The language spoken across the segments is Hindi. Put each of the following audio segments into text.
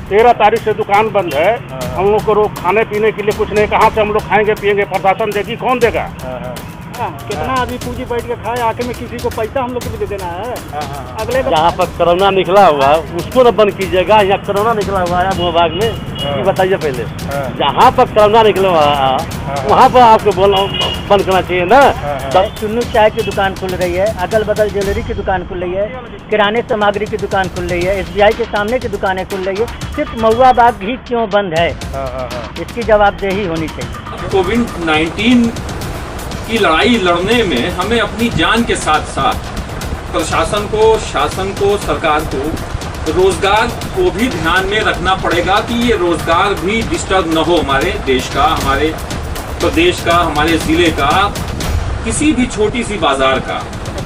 13 तारीख से दुकान बंद है। हम लोग को खाने पीने के लिए कुछ नहीं, कहाँ से हम लोग खाएंगे पिएंगे? प्रशासन देगी, कौन देगा? कितना आदमी पूंजी बैठ के खाए, आके में किसी को पैसा हम लोग को भी दे देना है। अगले जहाँ पर कोरोना निकला हुआ है उसको न बंद कीजिएगा। यहाँ कोरोना निकला हुआ है भूभाग में, ये बताइए पहले। जहाँ पर कोरोना निकला हुआ है वहाँ पर आपको बंद करना चाहिए ना। चुन्नू चाय की दुकान खुल रही है, अगल बगल ज्वेलरी की दुकान खुल रही है, किराने सामग्री की दुकान खुल रही है, SBI के सामने की दुकानें खुल रही है, सिर्फ महुआ बाग ही क्यों बंद है? इसकी जवाबदेही होनी चाहिए। कोविड-19 की लड़ाई लड़ने में हमें अपनी जान के साथ साथ प्रशासन को, शासन को, सरकार को रोजगार को भी ध्यान में रखना पड़ेगा कि ये रोजगार भी डिस्टर्ब न हो। हमारे देश का, हमारे प्रदेश का, हमारे जिले का, किसी भी छोटी सी बाजार का।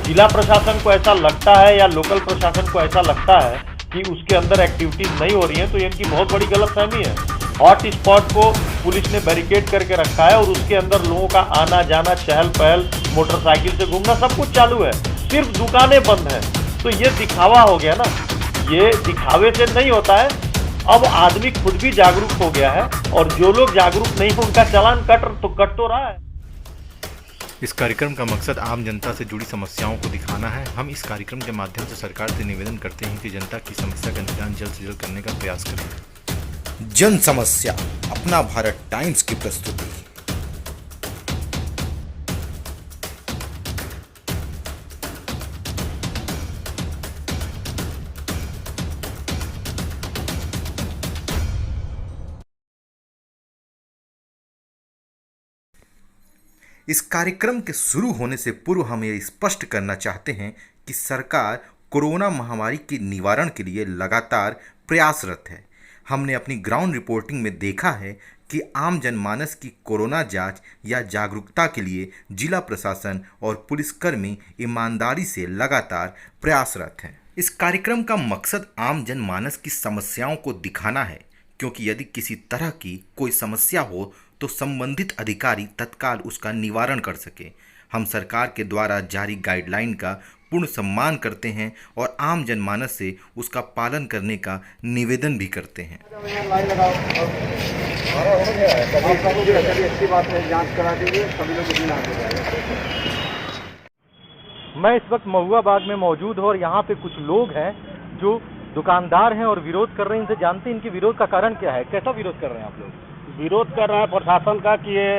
जिला प्रशासन को ऐसा लगता है या लोकल प्रशासन को ऐसा लगता है कि उसके अंदर एक्टिविटीज नहीं हो रही है, तो ये इनकी बहुत बड़ी गलतफहमी है। हॉट स्पॉट को पुलिस ने बैरिकेड करके रखा है और उसके अंदर लोगों का आना जाना, चहल पहल, मोटरसाइकिल से घूमना सब कुछ चालू है, सिर्फ दुकानें बंद हैं। तो ये दिखावा हो गया ना, ये दिखावे से नहीं होता है। अब आदमी खुद भी जागरूक हो गया है और जो लोग जागरूक नहीं है उनका चालान कट तो रहा है। इस कार्यक्रम का मकसद आम जनता से जुड़ी समस्याओं को दिखाना है। हम इस कार्यक्रम के माध्यम से सरकार से निवेदन करते हैं कि जनता की समस्या का निदान जल्द से जल्द करने का प्रयास करें। जन समस्या, अपना भारत टाइम्स की प्रस्तुति। इस कार्यक्रम के शुरू होने से पूर्व हम ये स्पष्ट करना चाहते हैं कि सरकार कोरोना महामारी के निवारण के लिए लगातार प्रयासरत है। हमने अपनी ग्राउंड रिपोर्टिंग में देखा है कि आम जनमानस की कोरोना जांच या जागरूकता के लिए जिला प्रशासन और पुलिसकर्मी ईमानदारी से लगातार प्रयासरत हैं। इस कार्यक्रम का मकसद आम जनमानस की समस्याओं को दिखाना है, क्योंकि यदि किसी तरह की कोई समस्या हो तो संबंधित अधिकारी तत्काल उसका निवारण कर सके। हम सरकार के द्वारा जारी गाइडलाइन का पूर्ण सम्मान करते हैं और आम जनमानस से उसका पालन करने का निवेदन भी करते हैं। मैं इस वक्त महुआ बाग में मौजूद हूँ और यहाँ पे कुछ लोग हैं जो दुकानदार हैं और विरोध कर रहे हैं। इनसे जानते हैं इनके विरोध का कारण क्या है, कैसा विरोध कर रहे हैं आप लोग? विरोध कर रहे हैं प्रशासन का कि ये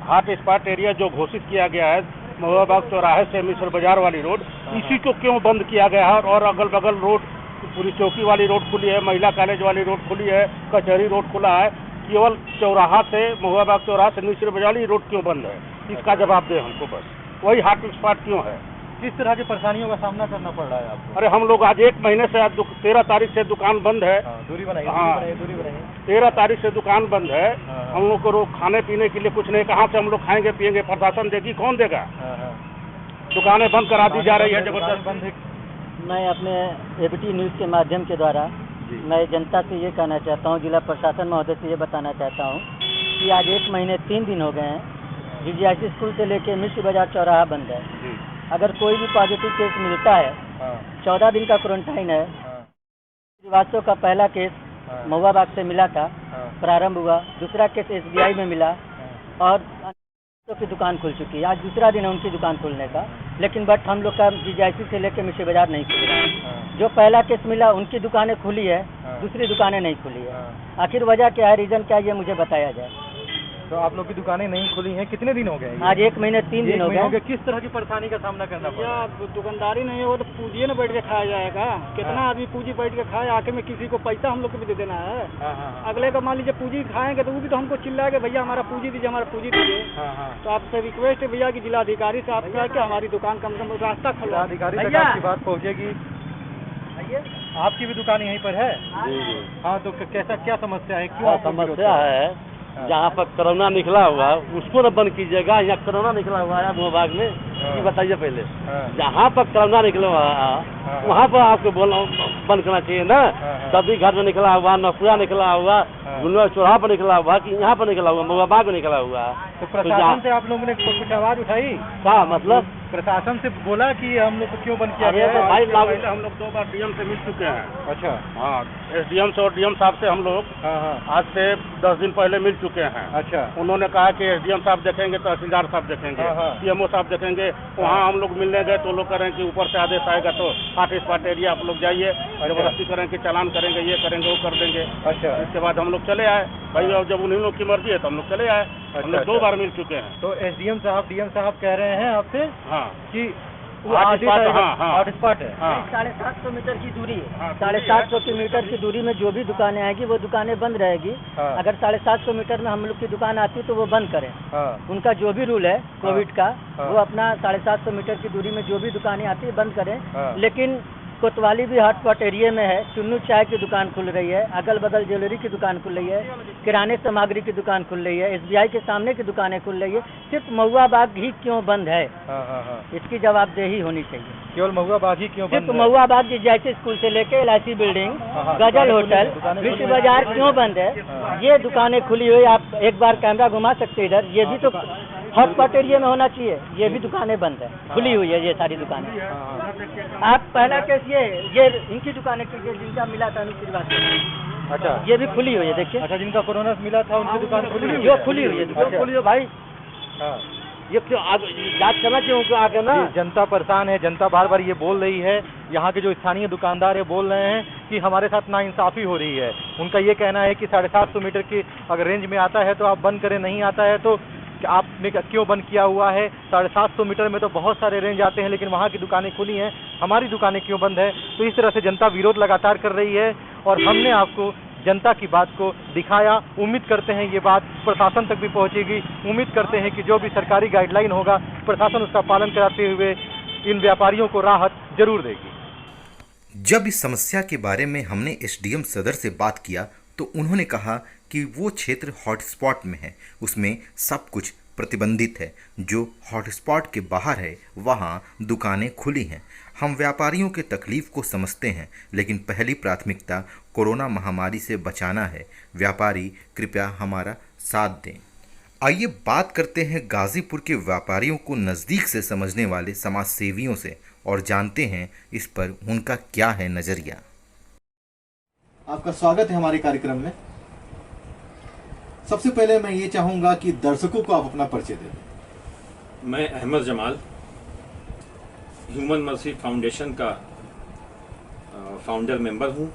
हॉट स्पॉट एरिया जो घोषित किया गया है महुआ बाग चौराहे से मिश्र बाजार वाली रोड, इसी को क्यों बंद किया गया है? और अगल बगल रोड, पुलिस चौकी वाली रोड खुली है, महिला कॉलेज वाली रोड खुली है, कचहरी रोड खुला है, केवल चौराहा से महुआ बाग चौराहा से मिश्र बाजार वाली रोड क्यों बंद है? इसका जवाब दे हमको बस। वही हॉट स्पॉट क्यों है? किस तरह की परेशानियों का सामना करना पड़ रहा है आपको? अरे हम लोग आज 1 महीने से, आज 13 तारीख से दुकान बंद है। दूरी बनाइए, दूरी बनाइए। 13 तारीख से दुकान बंद है। हम लोग को खाने पीने के लिए कुछ नहीं, कहाँ से हम लोग खाएंगे पिएंगे? प्रशासन देगी, कौन देगा? दुकानें बंद करा दी जा रही है जबरदस्त बंद। मैं अपने ABT न्यूज़ के माध्यम के द्वारा मैं जनता से ये कहना चाहता हूँ, जिला प्रशासन महोदय से ये बताना चाहता हूँ कि आज 1 महीने 3 दिन हो गए हैं, GGIC स्कूल से लेके मिश्र बाजार चौराहा बंद है। अगर कोई भी पॉजिटिव केस मिलता है, 14 दिन का क्वारंटाइन है। श्रीवास्तव का पहला केस महुआ बाग से मिला था, प्रारंभ हुआ। दूसरा केस SBI में मिला और की दुकान खुल चुकी है। आज दूसरा दिन है उनकी दुकान खुलने का, लेकिन बट हम लोग का GGIC से लेकर मिश्र बाजार नहीं खुल रहा है। जो पहला केस मिला उनकी दुकानें खुली है, दूसरी दुकानें नहीं खुली है। आखिर वजह क्या है, रीजन क्या है, ये मुझे बताया जाए। तो आप लोग की दुकानें नहीं खुली हैं, कितने दिन हो गए? आज 1 महीने 3 दिन हो गए। किस तरह की परेशानी का सामना करना पड़ा? दुकानदारी नहीं हो तो पूंजी न बैठ के खाया जाएगा। कितना आदमी पूंजी बैठ के खाए, आके में किसी को पैसा हम लोग को भी दे देना है। अगले का मान लीजिए पूंजी खाएंगे तो वो भी तो हमको चिल्लाएगा, भैया हमारा पूंजी दीजिए, हमारा पूंजी दीजिए। तो आपसे रिक्वेस्ट है भैया कि जिलाधिकारी से आप क्या क्या हमारी दुकान कम से कम रास्ता खोलो। अधिकारी तक आपकी बात पहुँचेगी। आपकी भी दुकान यहीं पर है? हाँ, तो कैसा क्या समस्या है, क्यों समस्या है? जहाँ पर कोरोना निकला हुआ है उसको न बंद कीजिएगा। यहाँ कोरोना निकला हुआ है भूभाग में, ये बताइए पहले। जहाँ पर कोरोना निकला वहाँ पर आपको बोलना बंद करना चाहिए ना। सभी घर में निकला हुआ, नफुआ निकला हुआ, गुलवा चौराहा पर निकला हुआ कि यहाँ पर निकला हुआ, महुआ बाग में निकला हुआ। तो प्रशासन से आप लोगों ने कुछ आवाज उठाई? क्या मतलब? प्रशासन से बोला कि हम लोग को क्यों बंद किया गया? भाई पहले हम लोग 2 बार डीएम से मिल चुके हैं। अच्छा। हाँ, एसडीएम से और डीएम साहब से हम लोग आज से 10 दिन पहले मिल चुके हैं। अच्छा। उन्होंने कहा कि एसडीएम साहब देखेंगे, तहसीलदार साहब देखेंगे, सीएमओ साहब देखेंगे। वहाँ हम लोग मिलने गए तो लोग कह रहे हैं कि ऊपर से आदेश आएगा तो हॉट स्पॉट एरिया आप लोग जाइए, जबरदस्ती करें कि चालान करेंगे, ये करेंगे, वो कर देंगे। अच्छा। इसके बाद हम लोग चले आए भाई, अब जब उन्हीं लोग की मर्जी है तो हम लोग चले आए। हम लोग 2 बार मिल चुके हैं। तो एसडीएम साहब, डीएम साहब कह रहे हैं आपसे हाँ कि हॉट स्पॉट है। 750 मीटर की दूरी है। 750 मीटर की दूरी में जो भी दुकानें आएगी वो दुकानें बंद रहेगी। अगर 750 मीटर में हम लोग की दुकान आती है तो वो बंद करें। उनका जो भी रूल है कोविड का, वो अपना 750 मीटर की दूरी में जो भी दुकानें आती है बंद करें। लेकिन कोतवाली भी हॉटस्पॉट एरिया में है। चुन्नू चाय की दुकान खुल रही है, अगल बगल ज्वेलरी की दुकान खुल रही है, किराने सामग्री की दुकान खुल रही है, एसबीआई के सामने की दुकानें खुल रही है। सिर्फ महुआ बाग ही क्यों बंद है? इसकी जवाबदेही होनी चाहिए। केवल महुआ बाग ही क्यों बंद सिर्फ महुआ बाग जैसे स्कूल से लेके LIC बिल्डिंग, गजल होटल, विश्व बाजार क्यों बंद है? ये दुकानें खुली हुई, आप एक बार कैमरा घुमा सकते हैं इधर। ये भी तो हॉटस्पॉट एरिया में होना चाहिए। ये भी दुकानें बंद है, खुली हुई है ये सारी दुकानें। आप पहला केस ये इनकी दुकानें कीजिए जिनका मिला था अनुज श्रीवास्तव। अच्छा। ये भी खुली हुई है, देखिए। अच्छा, जिनका कोरोना मिला था उनकी दुकान खुली हुई है? जो खुली हुई है दुकान खुली है भाई। ये क्यों जांच करना चाहिए उनको आके ना। जनता परेशान है, जनता बार बार ये बोल रही है। यहाँ के जो स्थानीय दुकानदार है बोल रहे हैं कि हमारे साथ नाइंसाफी हो रही है। उनका ये कहना है कि 750 मीटर की अगर रेंज में आता है तो आप बंद करें, नहीं आता है तो आपने क्यों बंद किया हुआ है? 750 मीटर में तो बहुत सारे रेंज आते हैं, लेकिन वहाँ की दुकानें खुली हैं, हमारी दुकानें क्यों बंद है? तो इस तरह से जनता विरोध लगातार कर रही है और हमने आपको जनता की बात को दिखाया। उम्मीद करते हैं ये बात प्रशासन तक भी पहुंचेगी। उम्मीद करते हैं कि जो भी सरकारी गाइडलाइन होगा प्रशासन उसका पालन कराते हुए इन व्यापारियों को राहत जरूर देगी। जब इस समस्या के बारे में हमने एसडीएम सदर से बात किया तो उन्होंने कहा कि वो क्षेत्र हॉटस्पॉट में है, उसमें सब कुछ प्रतिबंधित है। जो हॉटस्पॉट के बाहर है वहाँ दुकानें खुली हैं। हम व्यापारियों के तकलीफ को समझते हैं, लेकिन पहली प्राथमिकता कोरोना महामारी से बचाना है। व्यापारी कृपया हमारा साथ दें। आइए बात करते हैं गाजीपुर के व्यापारियों को नज़दीक से समझने वाले समाज सेवियों से और जानते हैं इस पर उनका क्या है नज़रिया। आपका स्वागत है हमारे कार्यक्रम में। सबसे पहले मैं ये चाहूंगा कि दर्शकों को आप अपना परिचय दें। मैं Ahmed Jamal human mercy foundation का फाउंडर मेंबर हूं,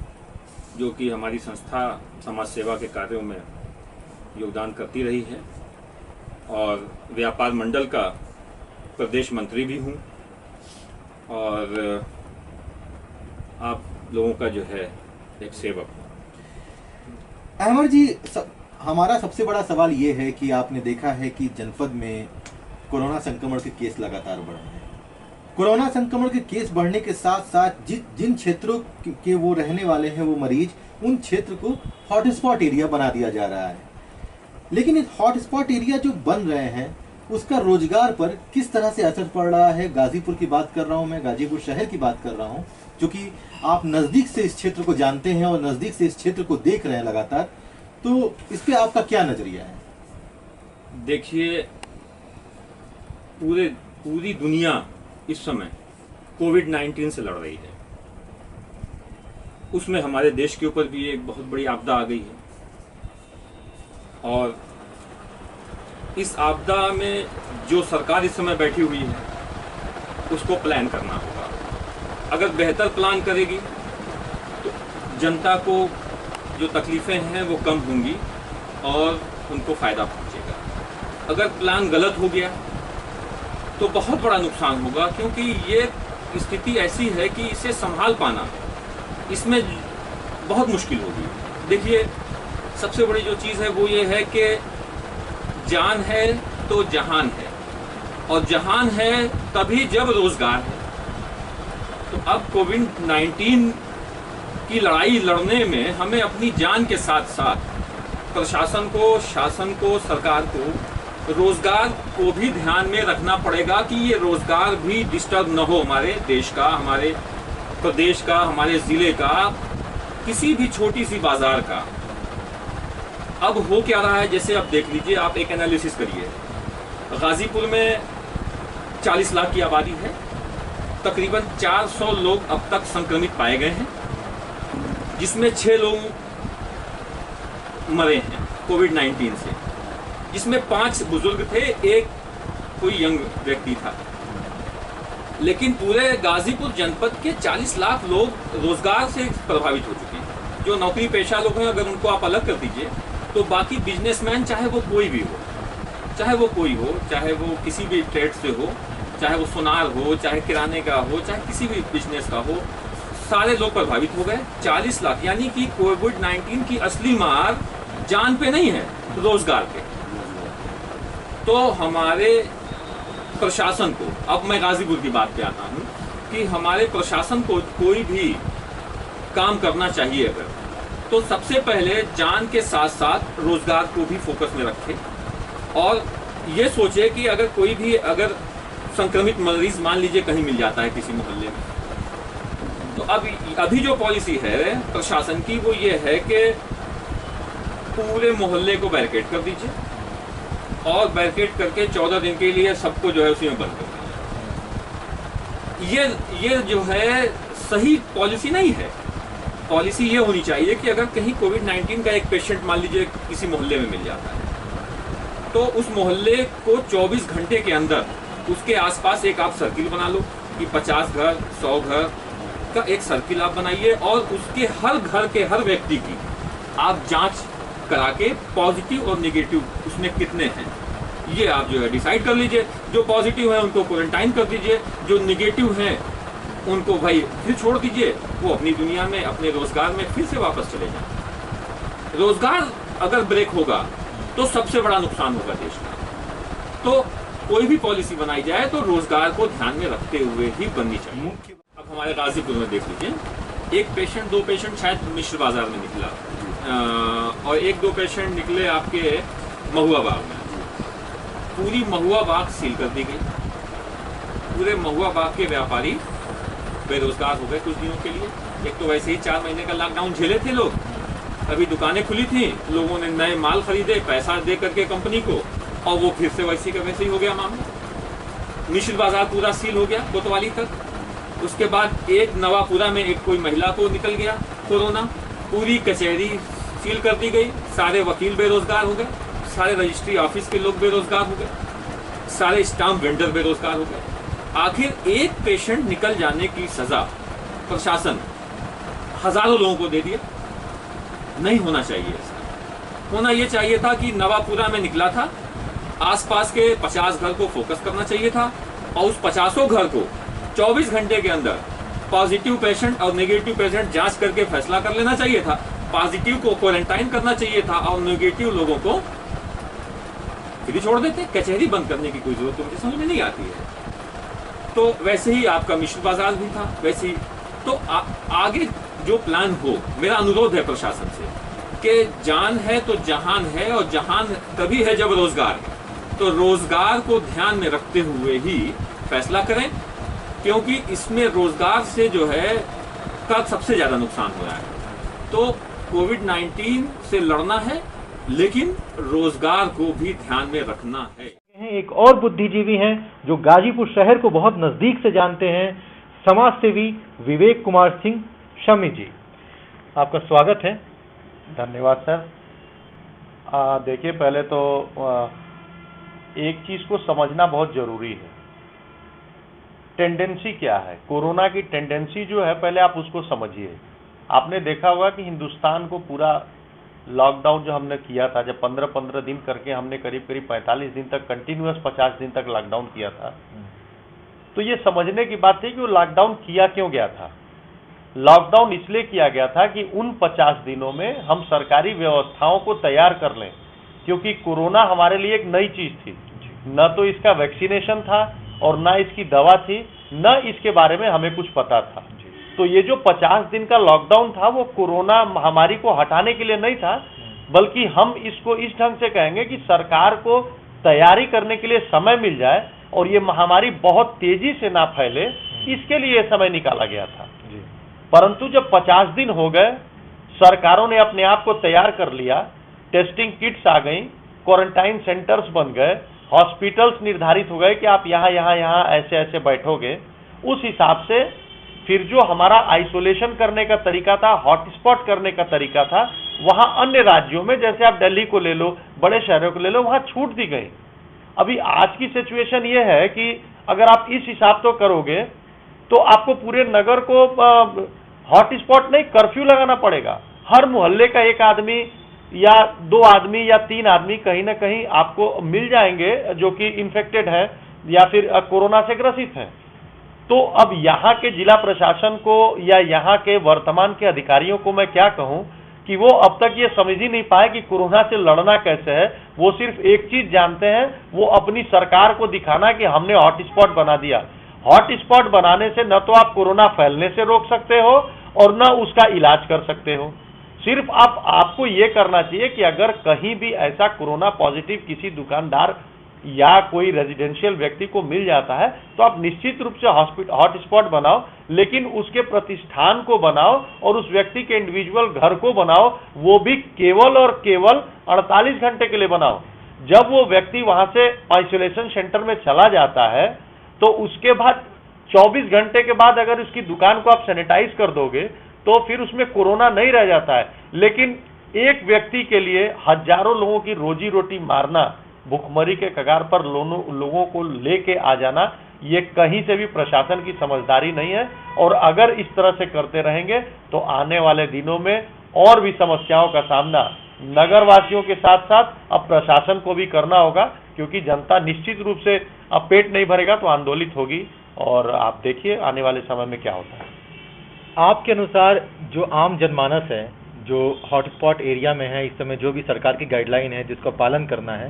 जो कि हमारी संस्था समाज सेवा के कार्यों में योगदान करती रही है और व्यापार मंडल का प्रदेश मंत्री भी हूं और आप लोगों का जो है एक सेवक हूं। अहमद जी, हमारा सबसे बड़ा सवाल ये है कि आपने देखा है कि जनपद में कोरोना संक्रमण के केस लगातार बढ़ रहे हैं। कोरोना संक्रमण के केस बढ़ने के साथ साथ जिन क्षेत्रों के वो रहने वाले हैं वो मरीज, उन क्षेत्र को हॉटस्पॉट एरिया बना दिया जा रहा है। लेकिन इस हॉटस्पॉट एरिया जो बन रहे हैं उसका रोजगार पर किस तरह से असर पड़ रहा है? गाजीपुर की बात कर रहा हूँ मैं, गाजीपुर शहर की बात कर रहा हूँ, क्योंकि आप नज़दीक से इस क्षेत्र को जानते हैं और नज़दीक से इस क्षेत्र को देख रहे हैं लगातार, तो इस पे आपका क्या नजरिया है? देखिए, पूरी दुनिया इस समय कोविड-19 से लड़ रही है। उसमें हमारे देश के ऊपर भी एक बहुत बड़ी आपदा आ गई है और इस आपदा में जो सरकार इस समय बैठी हुई है उसको प्लान करना होगा। अगर बेहतर प्लान करेगी तो जनता को जो तकलीफें हैं वो कम होंगी और उनको फ़ायदा पहुंचेगा। अगर प्लान गलत हो गया तो बहुत बड़ा नुकसान होगा, क्योंकि ये स्थिति ऐसी है कि इसे संभाल पाना इसमें बहुत मुश्किल होगी। देखिए, सबसे बड़ी जो चीज़ है वो ये है कि जान है तो जहान है, और जहान है तभी जब रोजगार है। तो अब कोविड-19 की लड़ाई लड़ने में हमें अपनी जान के साथ साथ प्रशासन को, शासन को, सरकार को रोजगार को भी ध्यान में रखना पड़ेगा कि ये रोजगार भी डिस्टर्ब न हो, हमारे देश का, हमारे प्रदेश का, हमारे जिले का, किसी भी छोटी सी बाजार का। अब हो क्या रहा है, जैसे आप देख लीजिए, आप एक एनालिसिस करिए। गाजीपुर में 40 लाख की आबादी है, तकरीबन 400 लोग अब तक संक्रमित पाए गए हैं, जिसमें 6 लोग मरे हैं कोविड-19 से, जिसमें 5 बुजुर्ग थे, एक कोई यंग व्यक्ति था। लेकिन पूरे गाजीपुर जनपद के 40 लाख लोग रोजगार से प्रभावित हो चुके हैं। जो नौकरी पेशा लोग हैं, अगर उनको आप अलग कर दीजिए, तो बाकी बिजनेसमैन, चाहे वो कोई भी हो, चाहे वो कोई हो, चाहे वो किसी भी ट्रेड से हो, चाहे वो सुनार हो, चाहे किराने का हो, चाहे किसी भी बिजनेस का हो, सारे लोग प्रभावित हो गए। 40 लाख, यानी कि कोविड-19 की असली मार जान पे नहीं है, रोजगार पे। तो हमारे प्रशासन को, अब मैं गाजीपुर की बात पे आता हूँ, कि हमारे प्रशासन को कोई भी काम करना चाहिए अगर, तो सबसे पहले जान के साथ साथ रोजगार को भी फोकस में रखे और ये सोचे कि अगर कोई भी अगर संक्रमित मरीज मान लीजिए कहीं मिल जाता है किसी मोहल्ले में, तो अभी जो पॉलिसी है प्रशासन की वो ये है कि पूरे मोहल्ले को बैरिकेड कर दीजिए और बैरिकेड करके 14 दिन के लिए सबको जो है उसी में बंद कर दीजिए। ये जो है सही पॉलिसी नहीं है। पॉलिसी ये होनी चाहिए कि अगर कहीं कोविड-19 का एक पेशेंट मान लीजिए किसी मोहल्ले में मिल जाता है, तो उस मोहल्ले को 24 घंटे के अंदर उसके आसपास एक आप सर्किल बना लो कि 50 घर 100 घर का एक सर्किल आप बनाइए और उसके हर घर के हर व्यक्ति की आप जांच करा के पॉजिटिव और नेगेटिव उसमें कितने हैं ये आप जो है डिसाइड कर लीजिए। जो पॉजिटिव है उनको क्वारंटाइन कर दीजिए, जो नेगेटिव हैं उनको भाई फिर छोड़ दीजिए, वो अपनी दुनिया में अपने रोजगार में फिर से वापस चले जाए। रोजगार अगर ब्रेक होगा तो सबसे बड़ा नुकसान होगा देश का। तो कोई भी पॉलिसी बनाई जाए तो रोजगार को ध्यान में रखते हुए ही बननी चाहिए। अब हमारे गाजीपुर में देख लीजिए, एक पेशेंट 2 पेशेंट शायद मिश्र बाजार में निकला और 1-2 पेशेंट निकले आपके महुआ बाग में। पूरी महुआ बाग सील कर दी गई। पूरे महुआ बाग के व्यापारी बेरोजगार हो गए कुछ दिनों के लिए। एक तो वैसे ही 4 महीने का लॉकडाउन झेले थे लोग, अभी दुकानें खुली थी, लोगों ने नए माल खरीदे पैसा दे करके कंपनी को, और वो फिर से वैसे का वैसे ही हो गया मामला। मिश्र बाजार पूरा सील हो गया कोतवाली तक। उसके बाद एक नवापुरा में एक कोई महिला को निकल गया कोरोना, पूरी कचहरी सील कर दी गई, सारे वकील बेरोजगार हो गए, सारे रजिस्ट्री ऑफिस के लोग बेरोजगार हो गए, सारे स्टाम्प वेंडर बेरोजगार हो गए। आखिर एक पेशेंट निकल जाने की सजा प्रशासन हजारों लोगों को दे दिया। नहीं होना चाहिए ऐसा। होना ये चाहिए था कि नवापुरा में निकला था, आसपास के 50 घर को फोकस करना चाहिए था और उस 50 घर को 24 घंटे के अंदर पॉजिटिव पेशेंट और नेगेटिव पेशेंट जांच करके फैसला कर लेना चाहिए था। पॉजिटिव को क्वारंटाइन करना चाहिए था और नेगेटिव लोगों को फिर छोड़ देते। कचहरी बंद करने की कोई जरूरत तो मुझे समझ में नहीं आती है। तो वैसे ही आपका मिश्र बाजार भी था, वैसे ही तो आगे जो प्लान हो, मेरा अनुरोध है प्रशासन से कि जान है तो जहान है, और जहान तभी है जब रोजगार है। तो रोजगार को ध्यान में रखते हुए ही फैसला करें, क्योंकि इसमें रोजगार से जो है का सबसे ज्यादा नुकसान हो रहा है। तो कोविड-19 से लड़ना है, लेकिन रोजगार को भी ध्यान में रखना है। एक और बुद्धिजीवी हैं जो गाजीपुर शहर को बहुत नजदीक से जानते हैं, समाज सेवी विवेक कुमार सिंह शमी जी। आपका स्वागत है। धन्यवाद सर। देखिए, पहले तो एक चीज को समझना बहुत जरूरी है। टेंडेंसी क्या है, कोरोना की टेंडेंसी जो है, पहले आप उसको समझिए। आपने देखा होगा कि हिंदुस्तान को पूरा लॉकडाउन जो हमने किया था, जब 15-15 दिन करके हमने करीब 45 दिन तक कंटिन्यूअस 50 दिन तक लॉकडाउन किया था, तो ये समझने की बात थी कि वो लॉकडाउन किया क्यों गया था। लॉकडाउन इसलिए किया गया था कि उन 50 दिनों में हम सरकारी व्यवस्थाओं को तैयार कर लें, क्योंकि कोरोना हमारे लिए एक नई चीज थी। न तो इसका वैक्सीनेशन था और न इसकी दवा थी, न इसके बारे में हमें कुछ पता था। तो ये जो 50 दिन का लॉकडाउन था वो कोरोना महामारी को हटाने के लिए नहीं था, बल्कि हम इसको इस ढंग से कहेंगे कि सरकार को तैयारी करने के लिए समय मिल जाए और ये महामारी बहुत तेजी से ना फैले, इसके लिए ये समय निकाला गया था। परंतु जब 50 दिन हो गए, सरकारों ने अपने आप को तैयार कर लिया, टेस्टिंग किट्स आ गई, क्वारंटाइन सेंटर्स बन गए, हॉस्पिटल्स निर्धारित हो गए कि आप यहाँ यहाँ यहाँ ऐसे ऐसे बैठोगे, उस हिसाब से फिर जो हमारा आइसोलेशन करने का तरीका था, हॉटस्पॉट करने का तरीका था, वहां अन्य राज्यों में, जैसे आप दिल्ली को ले लो, बड़े शहरों को ले लो, वहां छूट दी गई। अभी आज की सिचुएशन ये है कि अगर आप इस हिसाब तो करोगे तो आपको पूरे नगर को हॉटस्पॉट नहीं, कर्फ्यू लगाना पड़ेगा। हर मोहल्ले का एक आदमी या 2 आदमी या 3 आदमी कहीं ना कहीं आपको मिल जाएंगे जो कि इन्फेक्टेड है या फिर कोरोना से ग्रसित है। तो अब यहाँ के जिला प्रशासन को या यहाँ के वर्तमान के अधिकारियों को मैं क्या कहूँ कि वो अब तक ये समझ ही नहीं पाए कि कोरोना से लड़ना कैसे है। वो सिर्फ एक चीज जानते हैं, वो अपनी सरकार को दिखाना कि हमने हॉटस्पॉट बना दिया। हॉटस्पॉट बनाने से न तो आप कोरोना फैलने से रोक सकते हो और न उसका इलाज कर सकते हो। सिर्फ आपको ये करना चाहिए कि अगर कहीं भी ऐसा कोरोना पॉजिटिव किसी दुकानदार या कोई रेजिडेंशियल व्यक्ति को मिल जाता है तो आप निश्चित रूप से हॉटस्पॉट बनाओ, लेकिन उसके प्रतिष्ठान को बनाओ और उस व्यक्ति के इंडिविजुअल घर को बनाओ, वो भी केवल और केवल 48 घंटे के लिए बनाओ। जब वो व्यक्ति वहां से आइसोलेशन सेंटर में चला जाता है तो उसके बाद 24 घंटे के बाद अगर उसकी दुकान को आप सैनिटाइज कर दोगे तो फिर उसमें कोरोना नहीं रह जाता है। लेकिन एक व्यक्ति के लिए हजारों लोगों की रोजी रोटी मारना, भुखमरी के कगार पर लोगों को लेके आ जाना, ये कहीं से भी प्रशासन की समझदारी नहीं है। और अगर इस तरह से करते रहेंगे तो आने वाले दिनों में और भी समस्याओं का सामना नगरवासियों के साथ साथ अब प्रशासन को भी करना होगा, क्योंकि जनता निश्चित रूप से अब पेट नहीं भरेगा तो आंदोलित होगी। और आप देखिए आने वाले समय में क्या होता है। आपके अनुसार जो आम जनमानस है, जो हॉटस्पॉट एरिया में है, इस समय जो भी सरकार की गाइडलाइन है जिसका पालन करना है,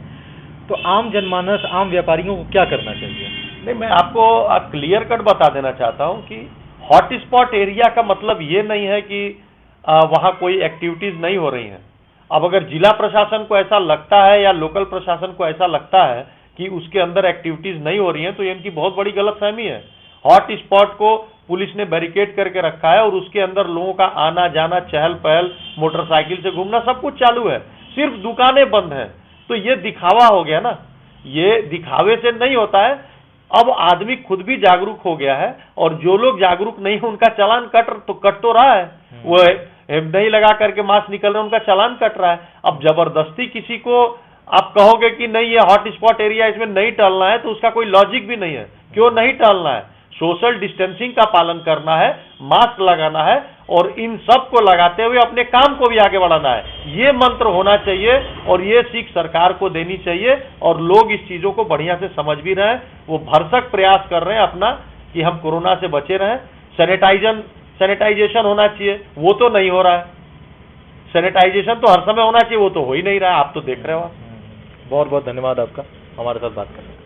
तो आम जनमानस, आम व्यापारियों को क्या करना चाहिए? नहीं, मैं आपको क्लियर कट बता देना चाहता हूं कि हॉटस्पॉट एरिया का मतलब ये नहीं है कि वहां कोई एक्टिविटीज नहीं हो रही हैं। अब अगर जिला प्रशासन को ऐसा लगता है या लोकल प्रशासन को ऐसा लगता है कि उसके अंदर एक्टिविटीज नहीं हो रही हैं तो ये इनकी बहुत बड़ी गलतफहमी है। हॉटस्पॉट को पुलिस ने बैरिकेड करके रखा है और उसके अंदर लोगों का आना जाना, चहल पहल, मोटरसाइकिल से घूमना सब कुछ चालू है, सिर्फ दुकानें बंद हैं। तो ये दिखावा हो गया ना, ये दिखावे से नहीं होता है। अब आदमी खुद भी जागरूक हो गया है और जो लोग जागरूक नहीं है उनका चालान कट तो रहा है। वो नहीं लगा करके मास्क निकल रहे, उनका चालान कट रहा है। अब जबरदस्ती किसी को आप कहोगे कि नहीं ये हॉटस्पॉट एरिया, इसमें नहीं टहलना है, तो उसका कोई लॉजिक भी नहीं है। क्यों नहीं टहलना है? सोशल डिस्टेंसिंग का पालन करना है, मास्क लगाना है और इन सब को लगाते हुए अपने काम को भी आगे बढ़ाना है। ये मंत्र होना चाहिए और ये सीख सरकार को देनी चाहिए। और लोग इस चीजों को बढ़िया से समझ भी रहे हैं, वो भरसक प्रयास कर रहे हैं अपना कि हम कोरोना से बचे रहें। सैनिटाइजेशन होना चाहिए, वो तो नहीं हो रहा है। सैनिटाइजेशन तो हर समय होना चाहिए, वो तो हो ही नहीं रहा है, आप तो देख रहे हो। बहुत बहुत धन्यवाद आपका हमारे साथ बात करने।